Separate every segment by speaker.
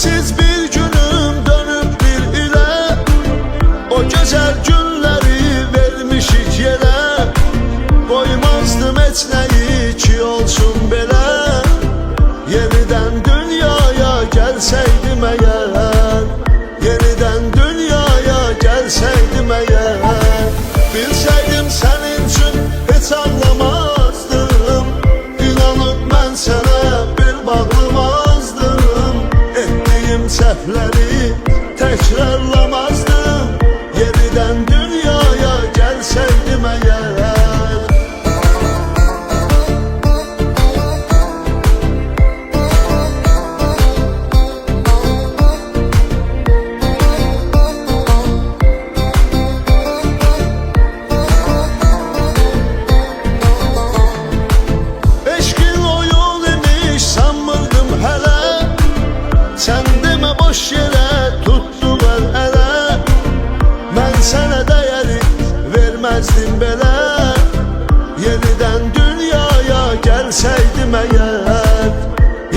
Speaker 1: Sensiz bir günüm dönüp bir ile, o güzel günleri vermişik yere. Koymazdım et neyi ki olsun belə, yeniden dünyaya gelseydim eğer, yeniden dünyaya gelseydim eğer. Bilseydim senin için hiç ağlamazdım, İnanıp ben sana bir bağlamazdım. Ettiğim səhvləri tekrarlamazdım, yeniden dünyaya gelseydim eğer. Sen demə boş yerə tutdular ələ, mən sənə dəyəri verməzdim belə. Yeniden dünyaya gelseydim eğer,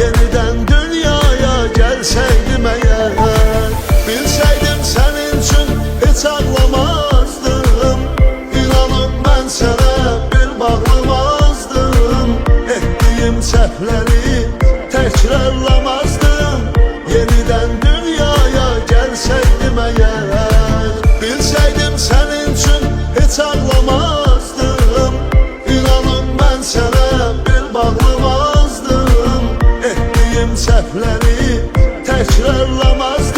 Speaker 1: yeniden dünyaya gelseydim eğer. Bilseydim senin için hiç ağlamazdım, İnanıp ben sana bir bağlamazdım. Ettiğim səhvləri tekrarlamazdım, yeniden dünyaya gelseydim eğer. Bilseydim senin için hiç ağlamazdım, İnanıp ben sana bir bağlamazdım. Ettiğim səhvləri tekrarlamazdım.